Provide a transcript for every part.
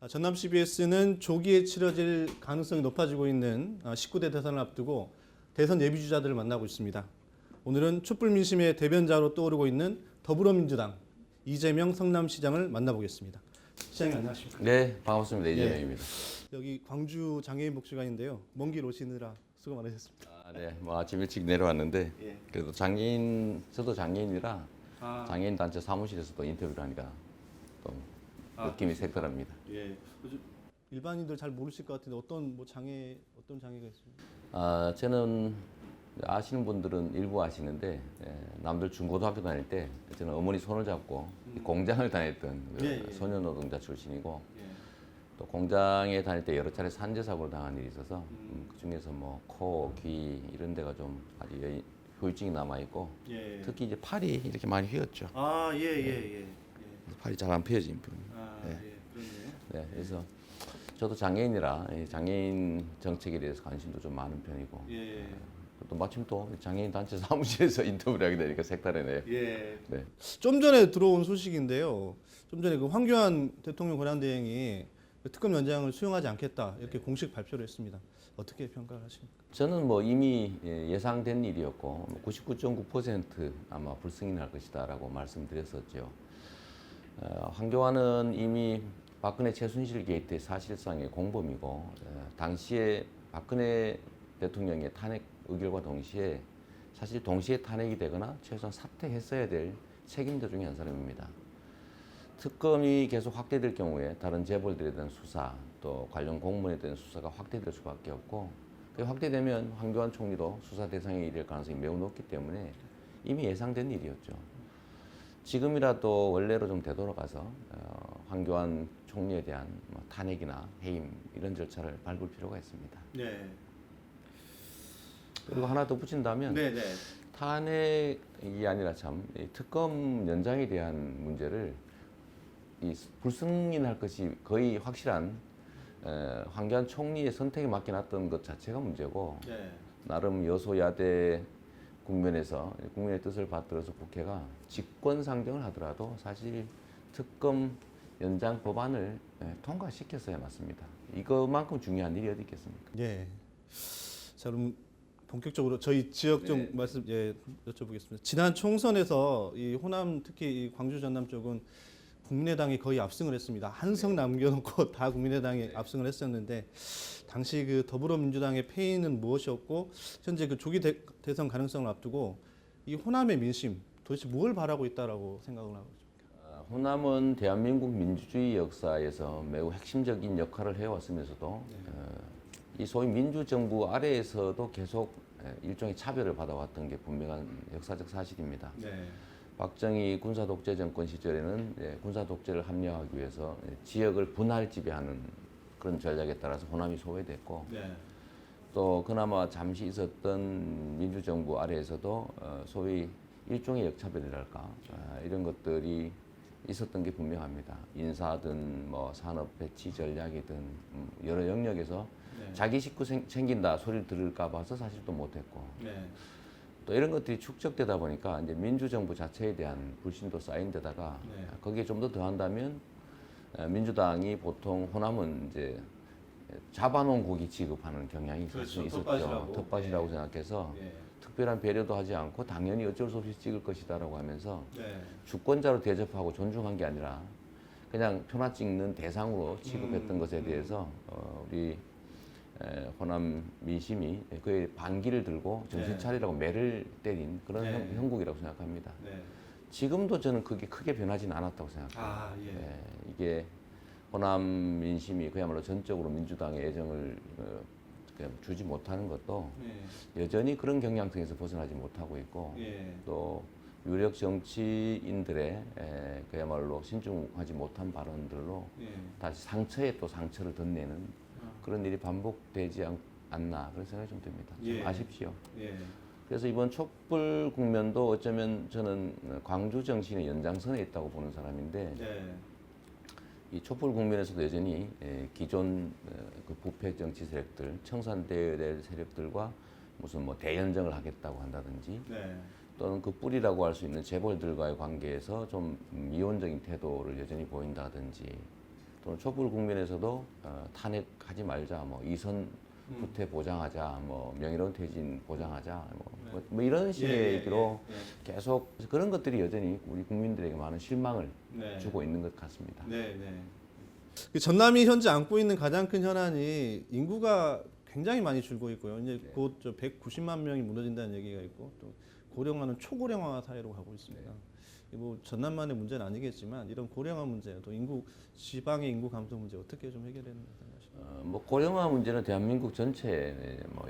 전남 CBS는 조기에 치러질 가능성이 높아지고 있는 19대 대선을 앞두고 대선 예비주자들을 만나고 있습니다. 오늘은 촛불 민심의 대변자로 떠오르고 있는 더불어민주당 이재명 성남시장을 만나보겠습니다. 시장님 안녕하십니까? 네, 반갑습니다. 이재명입니다. 여기 광주 장애인 복지관인데요. 먼 길 오시느라 수고 많으셨습니다. 네, 뭐 아침 일찍 내려왔는데 그래도 저도 장애인이라 장애인 단체 사무실에서 또 인터뷰를 하니까 또 느낌이 색다릅니다. 예. 일반인들 잘 모르실 것 같은데 어떤 장애가 있습니까? 저는 아시는 분들은 일부 아시는데 남들 중고등학교 다닐 때 저는 어머니 손을 잡고 공장을 다녔던 소년 노동자 출신이고 또 공장에 다닐 때 여러 차례 산재 사고를 당한 일이 있어서 그 중에서 뭐 코, 귀 이런 데가 좀 아주 후유증이 남아 있고 특히 이제 팔이 이렇게 많이 휘었죠. 팔이 잘 안 펴진 분. 그렇네요. 네, 그래서 저도 장애인이라 장애인 정책에 대해서 관심도 좀 많은 편이고 또 마침 또 장애인 단체 사무실에서 인터뷰를 하게 되니까 색다르네요. 네. 좀 전에 들어온 소식인데요. 좀 전에 그 황교안 대통령 권한대행이 특검 연장을 수용하지 않겠다 이렇게 공식 발표를 했습니다. 어떻게 평가를 하십니까? 저는 뭐 이미 예상된 일이었고 99.9% 아마 불승인할 것이다라고 말씀드렸었죠. 황교안은 이미 박근혜 최순실 게이트의 사실상의 공범이고 당시에 박근혜 대통령의 탄핵 의결과 동시에 사실 동시에 탄핵이 되거나 최소한 사퇴했어야 될 책임자 중에 한 사람입니다. 특검이 계속 확대될 경우에 다른 재벌들에 대한 수사 또 관련 공무원에 대한 수사가 확대될 수밖에 없고 그게 확대되면 황교안 총리도 수사 대상이 될 가능성이 매우 높기 때문에 이미 예상된 일이었죠. 지금이라도 원래로 좀 되돌아가서 황교안 총리에 대한 탄핵이나 해임 이런 절차를 밟을 필요가 있습니다. 네. 그리고 하나 더 붙인다면 탄핵이 아니라 참 특검 연장에 대한 문제를 불승인할 것이 거의 확실한 황교안 총리의 선택에 맡겨놨던 것 자체가 문제고 나름 여소야대 국면에서 국민의 뜻을 받들어서 국회가 직권 상정을 하더라도 사실 특검 연장 법안을 통과시켰어야 맞습니다. 이것만큼 중요한 일이 어디 있겠습니까? 예. 자, 그럼 본격적으로 저희 지역 좀 말씀 여쭤보겠습니다. 지난 총선에서 이 호남 특히 이 광주 전남 쪽은 국민의당이 거의 압승을 했습니다. 한석 남겨놓고 다 국민의당이 압승을 했었는데 당시 그 더불어민주당의 패인은 무엇이었고 현재 그 조기 대선 가능성을 앞두고 이 호남의 민심 도대체 뭘 바라고 있다라고 생각을 하고 있습니까? 호남은 대한민국 민주주의 역사에서 매우 핵심적인 역할을 해왔으면서도 이 소위 민주정부 아래에서도 계속 일종의 차별을 받아왔던 게 분명한 역사적 사실입니다. 박정희 군사독재 정권 시절에는 군사독재를 합리화하기 위해서 지역을 분할 지배하는 그런 전략에 따라서 호남이 소외됐고 또 그나마 잠시 있었던 민주정부 아래에서도 소위 일종의 역차별이랄까 이런 것들이 있었던 게 분명합니다. 인사든 뭐 산업 배치 전략이든 여러 영역에서 자기 식구 챙긴다 소리를 들을까 봐서 사실 또 못했고 또 이런 것들이 축적되다 보니까 이제 민주정부 자체에 대한 불신도 쌓인 데다가 거기에 좀 더 더한다면 민주당이 보통 호남은 이제 잡아놓은 고기 취급하는 경향이 있었죠. 텃밭이라고 생각해서 특별한 배려도 하지 않고 당연히 어쩔 수 없이 찍을 것이다라고 하면서 주권자로 대접하고 존중한 게 아니라 그냥 표나 찍는 대상으로 취급했던 것에 대해서 우리 호남 민심이 그의 반기를 들고 정신 차리라고 매를 때린 그런 형국이라고 생각합니다. 지금도 저는 그게 크게 변하지는 않았다고 생각합니다. 이게 호남 민심이 그야말로 전적으로 민주당의 애정을 주지 못하는 것도 여전히 그런 경향성에서 벗어나지 못하고 있고 또 유력 정치인들의 그야말로 신중하지 못한 발언들로 다시 상처에 또 상처를 덧내는 그런 일이 반복되지 않나 그런 생각이 좀 듭니다. 좀 아쉽지요. 그래서 이번 촛불 국면도 어쩌면 저는 광주 정신의 연장선에 있다고 보는 사람인데 이 촛불 국면에서도 여전히 기존 그 부패 정치 세력들, 청산되어야 세력들과 무슨 뭐 대연정을 하겠다고 한다든지 또는 그 뿌리라고 할 수 있는 재벌들과의 관계에서 좀 미온적인 태도를 여전히 보인다든지 또는 촛불 국면에서도 탄핵하지 말자, 뭐 이선 후퇴 보장하자, 뭐 명예로운 퇴진 보장하자, 뭐 이런 식의 얘기로 계속 그런 것들이 여전히 우리 국민들에게 많은 실망을 주고 있는 것 같습니다. 그 전남이 현재 안고 있는 가장 큰 현안이 인구가 굉장히 많이 줄고 있고요. 이제 곧 190만 명이 무너진다는 얘기가 있고 또 고령화는 초고령화 사회로 가고 있습니다. 뭐 전남만의 문제는 아니겠지만 이런 고령화 문제, 또 지방의 인구 감소 문제 어떻게 좀 해결되는 생각하십니까? 뭐 고령화 문제는 대한민국 전체에 뭐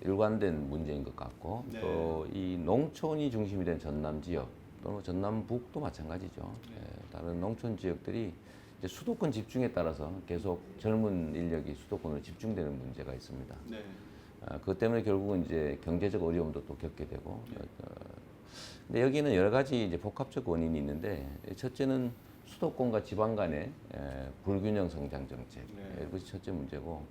일관된 문제인 것 같고 또 이 농촌이 중심이 된 전남 지역 또는 전남북도 마찬가지죠. 다른 농촌 지역들이 이제 수도권 집중에 따라서 계속 젊은 인력이 수도권으로 집중되는 문제가 있습니다. 그것 때문에 결국은 이제 경제적 어려움도 또 겪게 되고. 근데 여기는 여러 가지 이제 복합적 원인이 있는데 첫째는 수도권과 지방 간의 불균형 성장 정책. 이것이 첫째 문제고,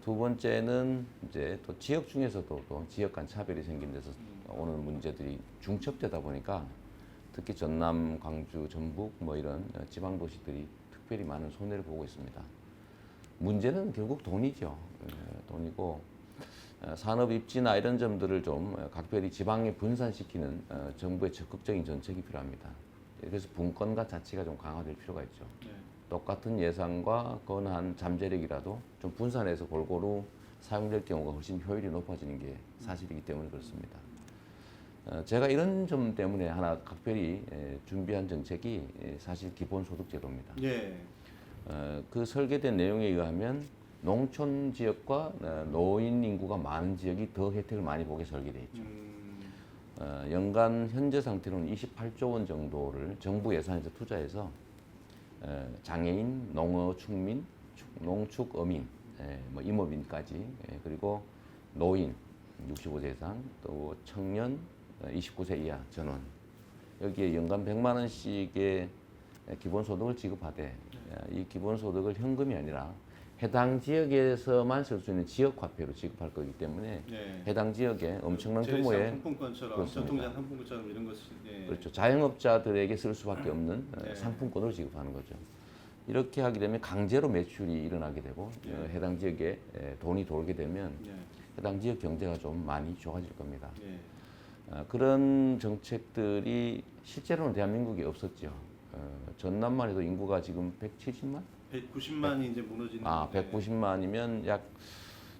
두 번째는 이제 또 지역 중에서도 또 지역 간 차별이 생긴 데서 오는 문제들이 중첩되다 보니까 특히 전남, 광주, 전북 뭐 이런 지방 도시들이 특별히 많은 손해를 보고 있습니다. 문제는 결국 돈이죠. 돈이고 산업 입지나 이런 점들을 좀 각별히 지방에 분산시키는 정부의 적극적인 정책이 필요합니다. 그래서 분권과 자치가 좀 강화될 필요가 있죠. 똑같은 예산과 건한 잠재력이라도 좀 분산해서 골고루 사용될 경우가 훨씬 효율이 높아지는 게 사실이기 때문에 그렇습니다. 제가 이런 점 때문에 하나 각별히 준비한 정책이 사실 기본소득제도입니다. 그 설계된 내용에 의하면 농촌 지역과 노인 인구가 많은 지역이 더 혜택을 많이 보게 설계되어 있죠. 연간 현재 상태로는 28조 원 정도를 정부 예산에서 투자해서 장애인, 농어, 축민, 농축, 어민, 뭐 임업인까지, 그리고 노인 65세 이상, 또 청년 29세 이하 전원, 여기에 연간 100만 원씩의 기본소득을 지급하되 이 기본소득을 현금이 아니라 해당 지역에서만 쓸 수 있는 지역화폐로 지급할 거기 때문에 해당 지역에 엄청난 규모의 상품권처럼 전통장 상품권처럼 이런 것이 그렇죠. 자영업자들에게 쓸 수밖에 없는 상품권으로 지급하는 거죠. 이렇게 하게 되면 강제로 매출이 일어나게 되고 해당 지역에 돈이 돌게 되면 해당 지역 경제가 좀 많이 좋아질 겁니다. 그런 정책들이 실제로는 대한민국에 없었죠. 전남만 해도 인구가 지금 170만? 190만이 이제 무너지는. 190만이면 약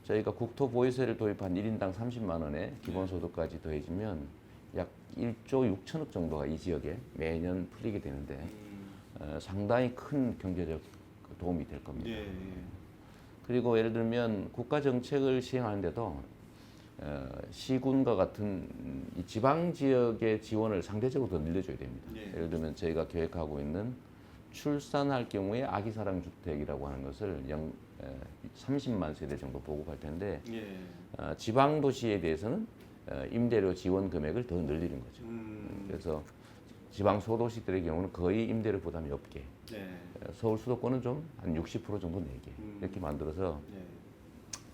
저희가 국토보유세를 도입한 1인당 30만 원에 기본소득까지 더해지면 약 1조 6천억 정도가 이 지역에 매년 풀리게 되는데 상당히 큰 경제적 도움이 될 겁니다. 그리고 예를 들면 국가 정책을 시행하는데도 시군과 같은 이 지방 지역의 지원을 상대적으로 더 늘려줘야 됩니다. 예를 들면 저희가 계획하고 있는 출산할 경우에 아기사랑 주택이라고 하는 것을 30만 세대 정도 보급할 텐데 지방 도시에 대해서는 임대료 지원 금액을 더 늘리는 거죠. 그래서 지방 소도시들의 경우는 거의 임대료 부담이 없게, 서울 수도권은 좀 한 60% 정도 내게 이렇게 만들어서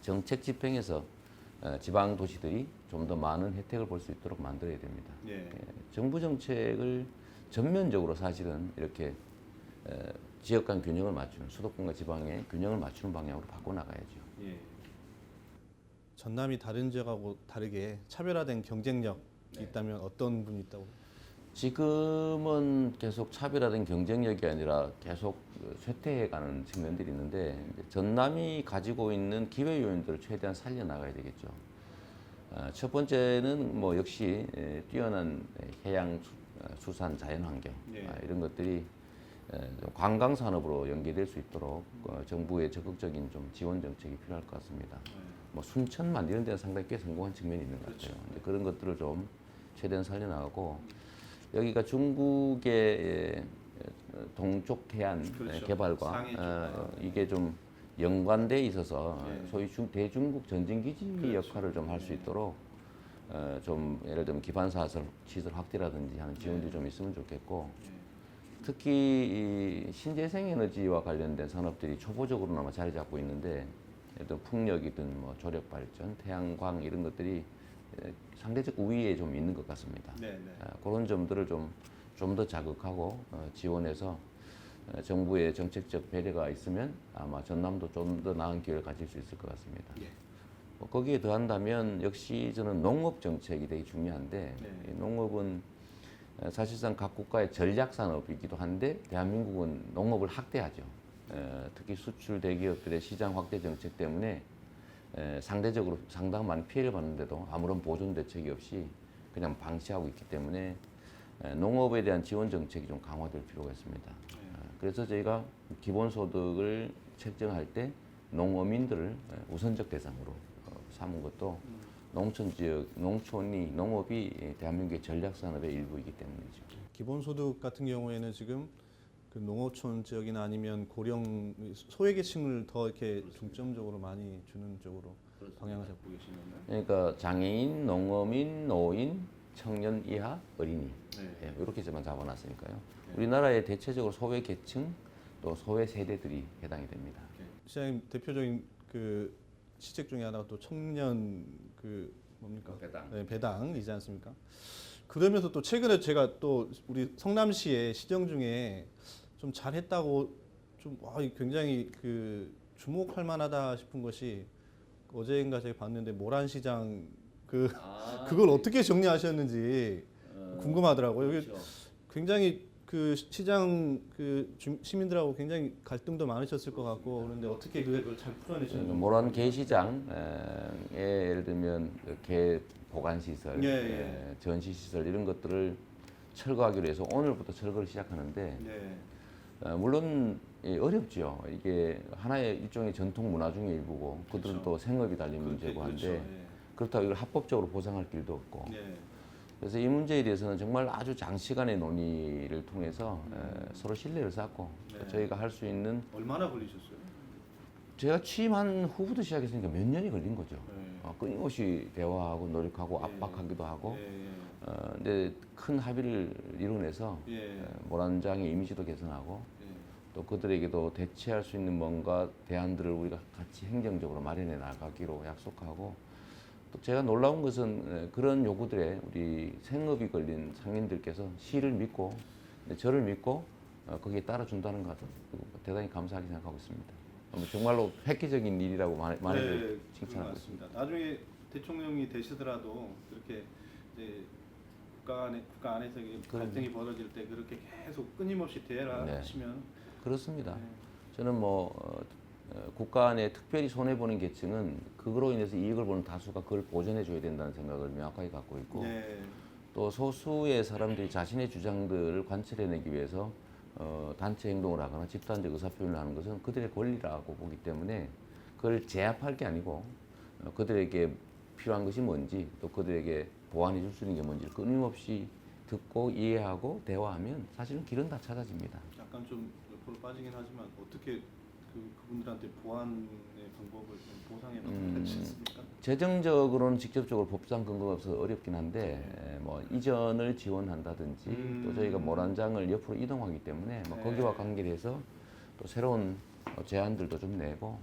정책 집행에서 지방 도시들이 좀 더 많은 혜택을 볼 수 있도록 만들어야 됩니다. 정부 정책을 전면적으로 사실은 이렇게 지역 간 균형을 맞추는, 수도권과 지방의 균형을 맞추는 방향으로 바꿔나가야죠. 전남이 다른 지역하고 다르게 차별화된 경쟁력이 있다면 어떤 분이 있다고? 지금은 계속 차별화된 경쟁력이 아니라 계속 쇠퇴해가는 측면들이 있는데 전남이 가지고 있는 기회 요인들을 최대한 살려나가야 되겠죠. 첫 번째는 뭐 역시 뛰어난 해양 수산 자연환경 이런 것들이 관광 산업으로 연계될 수 있도록 정부의 적극적인 좀 지원 정책이 필요할 것 같습니다. 뭐 순천만 이런 데는 상당히 꽤 성공한 측면이 있는 것 같아요. 그런 것들을 좀 최대한 살려나가고 여기가 중국의 동쪽 해안 개발과 이게 좀 연관돼 있어서 소위 대중국 전진기지 역할을 좀 할 수 있도록 좀 예를 들면 기반사 시설 확대라든지 하는 지원들이 좀 있으면 좋겠고 특히 이 신재생 에너지와 관련된 산업들이 초보적으로나마 자리 잡고 있는데 예를 들어 풍력이든 뭐 조력 발전, 태양광 이런 것들이 상대적 우위에 좀 있는 것 같습니다. 그런 점들을 좀 더 자극하고 지원해서 정부의 정책적 배려가 있으면 아마 전남도 좀 더 나은 기회를 가질 수 있을 것 같습니다. 예. 거기에 더한다면 역시 저는 농업 정책이 되게 중요한데 네. 이 농업은 사실상 각 국가의 전략 산업이기도 한데 대한민국은 농업을 학대하죠. 특히 수출 대기업들의 시장 확대 정책 때문에 상대적으로 상당히 많은 피해를 받는데도 아무런 보존 대책이 없이 그냥 방치하고 있기 때문에 농업에 대한 지원 정책이 좀 강화될 필요가 있습니다. 그래서 저희가 기본소득을 책정할 때 농어민들을 우선적 대상으로 삼은 것도 농촌 지역, 농업이 대한민국의 전략 산업의 일부이기 때문이죠. 기본소득 같은 경우에는 지금 그 농어촌 지역이나 아니면 고령 소외계층을 더 이렇게 중점적으로 많이 주는 쪽으로 방향을 잡고 계시는 건가요? 그러니까 장애인, 농어민, 노인, 청년 이하, 어린이 네. 이렇게만 잡아놨으니까요. 우리나라의 대체적으로 소외 계층 또 소외 세대들이 해당이 됩니다. 시장님 대표적인 그 시책 중에 하나가 또 청년 그 뭡니까? 배당. 네, 배당이지 않습니까? 그러면서 또 최근에 제가 또 우리 성남시의 시정 중에 좀 잘했다고 좀 굉장히 그 주목할 만하다 싶은 것이 어제인가 제가 봤는데 모란시장 그걸 어떻게 정리하셨는지 궁금하더라고요. 여기 굉장히 그 시장 그 시민들하고 굉장히 갈등도 많으셨을 것 같고 그런데 어떻게 그걸 잘 풀어내셨는지. 모란 개시장에 예를 들면 개 보관 시설, 전시 시설 이런 것들을 철거하기로 해서 오늘부터 철거를 시작하는데 물론 어렵죠. 이게 하나의 일종의 전통 문화 중의 일부고 그들은 그렇죠. 또 생업이 달린 문제고 한데 그렇다고 이걸 합법적으로 보상할 길도 없고 그래서 이 문제에 대해서는 정말 아주 장시간의 논의를 통해서 서로 신뢰를 쌓고 저희가 할 수 있는 얼마나 걸리셨어요? 제가 취임한 후부터 시작했으니까 몇 년이 걸린 거죠. 끊임없이 대화하고 노력하고 압박하기도 하고 근데 큰 합의를 이뤄내서 모란장의 이미지도 개선하고 또 그들에게도 대체할 수 있는 뭔가 대안들을 우리가 같이 행정적으로 마련해 나가기로 약속하고 또 제가 놀라운 것은 그런 요구들에 우리 생업이 걸린 상인들께서 시를 믿고 저를 믿고 거기에 따라준다는 것도 대단히 감사하게 생각하고 있습니다. 정말로 획기적인 일이라고 말해서 칭찬하고 있습니다. 나중에 대통령이 되시더라도 그렇게 이제 국가 안에서 갈등이 벌어질 때 그렇게 계속 끊임없이 대화하시면 그렇습니다. 저는 국가 안에 특별히 손해 보는 계층은 그거로 인해서 이익을 보는 다수가 그걸 보전해 줘야 된다는 생각을 명확하게 갖고 있고 또 소수의 사람들이 자신의 주장들을 관철해내기 위해서 단체 행동을 하거나 집단적 의사표현을 하는 것은 그들의 권리라고 보기 때문에 그걸 제압할 게 아니고 그들에게 필요한 것이 뭔지 또 그들에게 보완해 줄 수 있는 게 뭔지를 끊임없이 듣고 이해하고 대화하면 사실은 길은 다 찾아집니다. 약간 좀 옆으로 빠지긴 하지만 어떻게 그분들한테 보완의 방법을 좀 보상의 방법을 하셨습니까? 재정적으로는 직접적으로 법상 근거가 없어서 어렵긴 한데 이전을 지원한다든지 또 저희가 모란장을 옆으로 이동하기 때문에 거기와 관계돼서 또 새로운 제안들도 좀 내고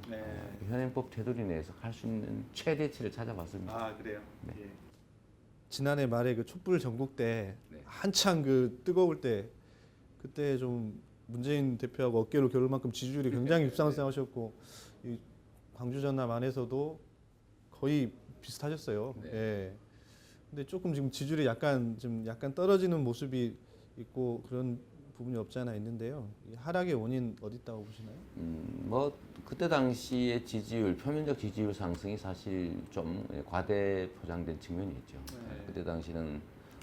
현행법 테두리 내에서 할 수 있는 최대치를 찾아봤습니다. 아 그래요? 지난해 말에 그 촛불 전국 때 한창 그 뜨거울 때 그때 좀 문재인 대표하고 어깨로 겨룰 만큼 지지율이 굉장히 급상승하셨고 이 광주 전남 안에서도 거의 비슷하셨어요. 근데 조금 지금 지지율이 약간 떨어지는 모습이 있고 그런 부분이 없지 않아 있는데요. 이 하락의 원인 어디 있다고 보시나요? 그때 당시의 지지율, 표면적 지지율 상승이 사실 좀 과대 포장된 측면이 있죠. 그때 당시는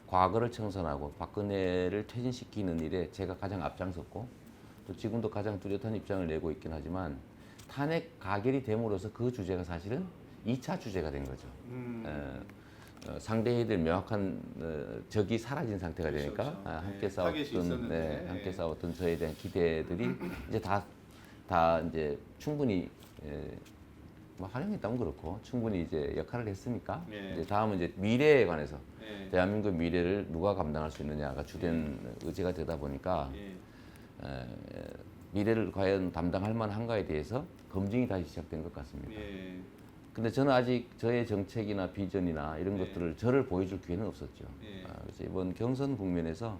과거를 청산하고 박근혜를 퇴진시키는 일에 제가 가장 앞장섰고 또 지금도 가장 뚜렷한 입장을 내고 있긴 하지만 탄핵 가결이 됨으로써 그 주제가 사실은 2차 주제가 된 거죠. 상대해야 명확한 적이 사라진 상태가 되니까 함께 싸웠던 저에 대한 기대들이 이제 다 이제 충분히 활용했다면 그렇고 충분히 이제 역할을 했으니까 이제 다음은 이제 미래에 관해서 대한민국 미래를 누가 감당할 수 있느냐가 주된 의제가 되다 보니까 미래를 과연 담당할 만한가에 대해서 검증이 다시 시작된 것 같습니다. 근데 저는 아직 저의 정책이나 비전이나 이런 것들을 저를 보여줄 기회는 없었죠. 그래서 이번 경선 국면에서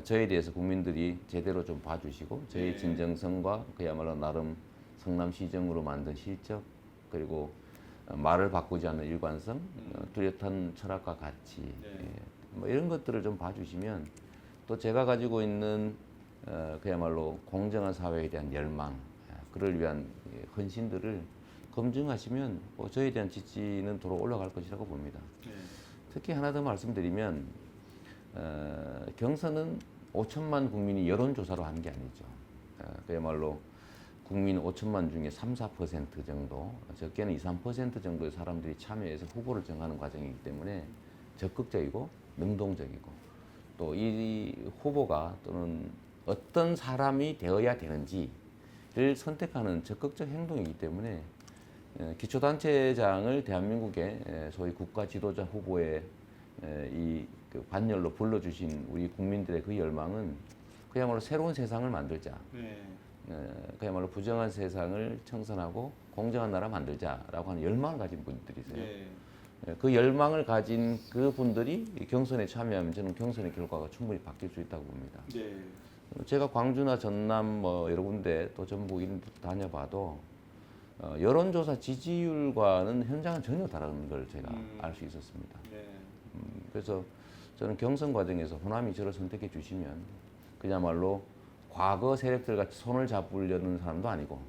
저에 대해서 국민들이 제대로 좀 봐주시고 저의 진정성과 그야말로 나름 성남시정으로 만든 실적 그리고 말을 바꾸지 않는 일관성, 뚜렷한 철학과 가치 뭐 이런 것들을 좀 봐주시면 또 제가 가지고 있는 그야말로 공정한 사회에 대한 열망, 그를 위한 헌신들을 검증하시면 저에 대한 지지는 도로 올라갈 것이라고 봅니다. 특히 하나 더 말씀드리면 경선은 5천만 국민이 여론조사로 한 게 아니죠. 그야말로 국민 5천만 중에 3, 4% 정도, 적게는 2, 3% 정도의 사람들이 참여해서 후보를 정하는 과정이기 때문에 적극적이고 능동적이고 또 이 후보가 또는 어떤 사람이 되어야 되는지를 선택하는 적극적 행동이기 때문에 기초단체장을 대한민국의 소위 국가 지도자 후보의 그 반열로 불러주신 우리 국민들의 그 열망은 그야말로 새로운 세상을 만들자. 그야말로 부정한 세상을 청산하고 공정한 나라 만들자라고 하는 열망을 가진 분들이세요. 그 열망을 가진 그 분들이 경선에 참여하면 저는 경선의 결과가 충분히 바뀔 수 있다고 봅니다. 제가 광주나 전남 뭐 여러 군데 또 전북 이런 데 다녀봐도 여론조사 지지율과는 현장은 전혀 다른 걸 제가 알 수 있었습니다. 그래서 저는 경선 과정에서 호남이 저를 선택해 주시면 그야말로 과거 세력들 같이 손을 잡으려는 사람도 아니고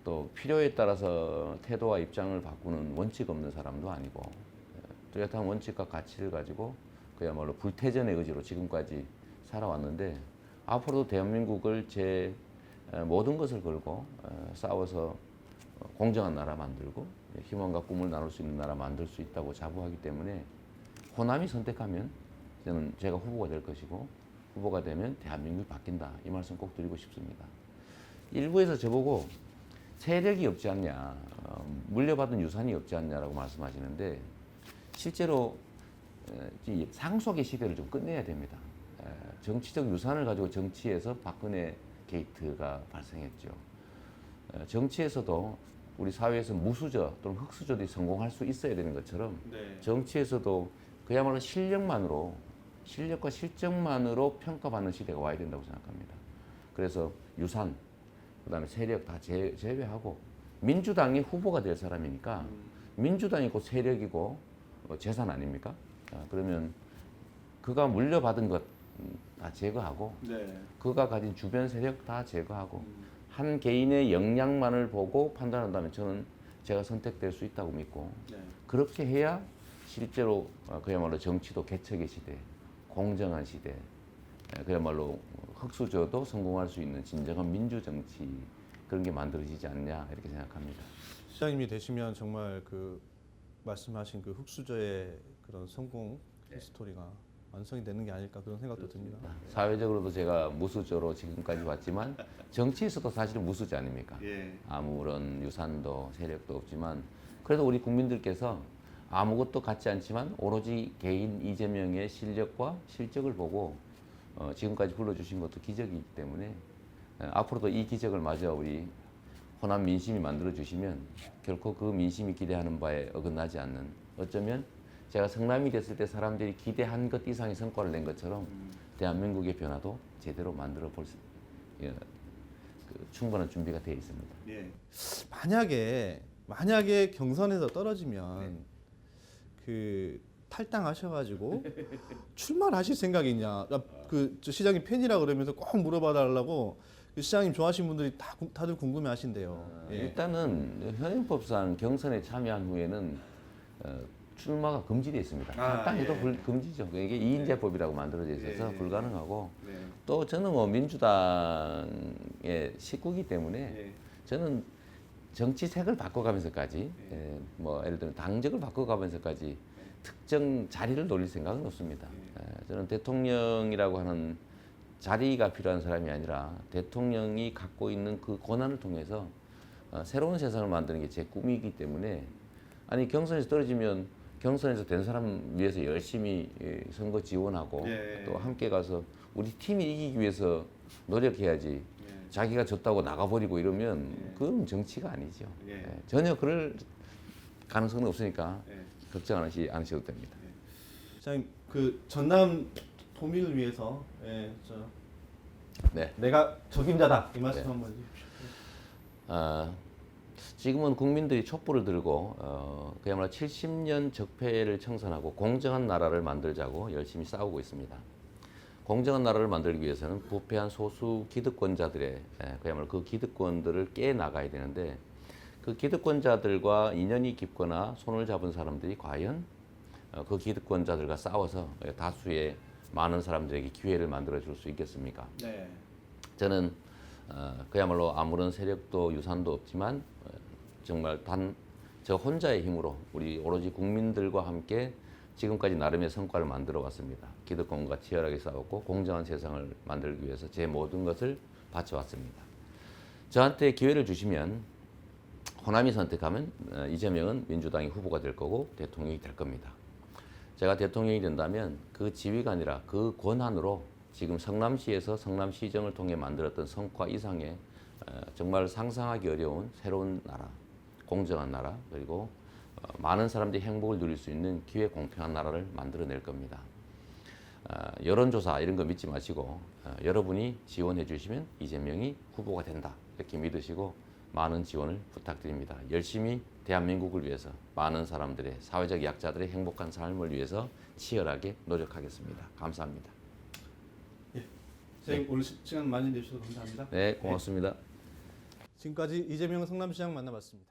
또 필요에 따라서 태도와 입장을 바꾸는 원칙 없는 사람도 아니고 뚜렷한 원칙과 가치를 가지고 그야말로 불태전의 의지로 지금까지 살아왔는데 앞으로도 대한민국을 제 모든 것을 걸고 싸워서 공정한 나라 만들고 희망과 꿈을 나눌 수 있는 나라 만들 수 있다고 자부하기 때문에 호남이 선택하면 저는 제가 후보가 될 것이고 후보가 되면 대한민국이 바뀐다. 이 말씀 꼭 드리고 싶습니다. 일부에서 저보고 세력이 없지 않냐, 물려받은 유산이 없지 않냐라고 말씀하시는데 실제로 이 상속의 시대를 좀 끝내야 됩니다. 정치적 유산을 가지고 정치에서 박근혜 게이트가 발생했죠. 정치에서도 우리 사회에서 무수저 또는 흑수저들이 성공할 수 있어야 되는 것처럼 정치에서도 그야말로 실력과 실적만으로 평가받는 시대가 와야 된다고 생각합니다. 그래서 유산, 그다음에 세력 다 제외하고 민주당이 후보가 될 사람이니까 민주당이 곧 세력이고 재산 아닙니까? 그러면 그가 물려받은 것 다 제거하고 그가 가진 주변 세력 다 제거하고 한 개인의 역량만을 보고 판단한다면 저는 제가 선택될 수 있다고 믿고 그렇게 해야 실제로 그야말로 정치도 개척의 시대, 공정한 시대, 그야말로 흑수저도 성공할 수 있는 진정한 민주정치 그런 게 만들어지지 않냐 이렇게 생각합니다. 시장님이 되시면 정말 그 말씀하신 그 흑수저의 그런 성공 스토리가 완성이 되는 게 아닐까 그런 생각도 듭니다. 사회적으로도 제가 무수저로 지금까지 왔지만 정치에서도 사실은 무수저 아닙니까? 아무런 유산도 세력도 없지만 그래도 우리 국민들께서 아무것도 갖지 않지만 오로지 개인 이재명의 실력과 실적을 보고 지금까지 불러주신 것도 기적이기 때문에 앞으로도 이 기적을 마저 우리 호남 민심이 만들어주시면 결코 그 민심이 기대하는 바에 어긋나지 않는 어쩌면 제가 성남이 됐을 때 사람들이 기대한 것 이상의 성과를 낸 것처럼 대한민국의 변화도 제대로 만들어 볼 수, 충분한 준비가 되어 있습니다. 만약에 경선에서 떨어지면 그 탈당하셔가지고 출마를 하실 생각이냐? 저 시장님 팬이라 그러면서 꼭 물어봐달라고 그 시장님 좋아하시는 분들이 다들 궁금해하신대요. 일단은 현행법상 경선에 참여한 후에는 출마가 금지되어 있습니다. 탈당해도 금지죠. 이게 이인제법이라고 만들어져 있어서 불가능하고 또 저는 뭐 민주당의 식구이기 때문에 저는 정치색을 바꿔가면서까지 뭐 예를 들면 당적을 바꿔가면서까지 특정 자리를 노릴 생각은 없습니다. 저는 대통령이라고 하는 자리가 필요한 사람이 아니라 대통령이 갖고 있는 그 권한을 통해서 새로운 세상을 만드는 게 제 꿈이기 때문에 아니 경선에서 떨어지면 경선에서 된 사람 위해서 열심히 선거 지원하고 또 함께 가서 우리 팀이 이기기 위해서 노력해야지 자기가 졌다고 나가버리고 이러면 그건 정치가 아니죠. 전혀 그럴 가능성은 없으니까 걱정 않으셔도 됩니다. 시장님 그 전남 도민을 위해서 네. 내가 적임자다 이 말씀 네. 한번 해주십시오. 지금은 국민들이 촛불을 들고 그야말로 70년 적폐를 청산하고 공정한 나라를 만들자고 열심히 싸우고 있습니다. 공정한 나라를 만들기 위해서는 부패한 소수 기득권자들의 그야말로 그 기득권들을 깨 나가야 되는데 그 기득권자들과 인연이 깊거나 손을 잡은 사람들이 과연 그 기득권자들과 싸워서 다수의 많은 사람들에게 기회를 만들어 줄 수 있겠습니까? 네. 저는 그야말로 아무런 세력도 유산도 없지만 정말 단 저 혼자의 힘으로 우리 오로지 국민들과 함께 지금까지 나름의 성과를 만들어 왔습니다. 기득권과 치열하게 싸웠고 공정한 세상을 만들기 위해서 제 모든 것을 바쳐왔습니다. 저한테 기회를 주시면 호남이 선택하면 이재명은 민주당의 후보가 될 거고 대통령이 될 겁니다. 제가 대통령이 된다면 그 지위가 아니라 그 권한으로 지금 성남시에서 성남시정을 통해 만들었던 성과 이상의 정말 상상하기 어려운 새로운 나라, 공정한 나라, 그리고 많은 사람들이 행복을 누릴 수 있는 기회 공평한 나라를 만들어낼 겁니다. 여론조사 이런 거 믿지 마시고 여러분이 지원해 주시면 이재명이 후보가 된다 이렇게 믿으시고 많은 지원을 부탁드립니다. 열심히 대한민국을 위해서 많은 사람들의 사회적 약자들의 행복한 삶을 위해서 치열하게 노력하겠습니다. 감사합니다. 선생님 오늘 시간 많이 내주셔서 감사합니다. 네, 고맙습니다. 지금까지 이재명 성남시장 만나봤습니다.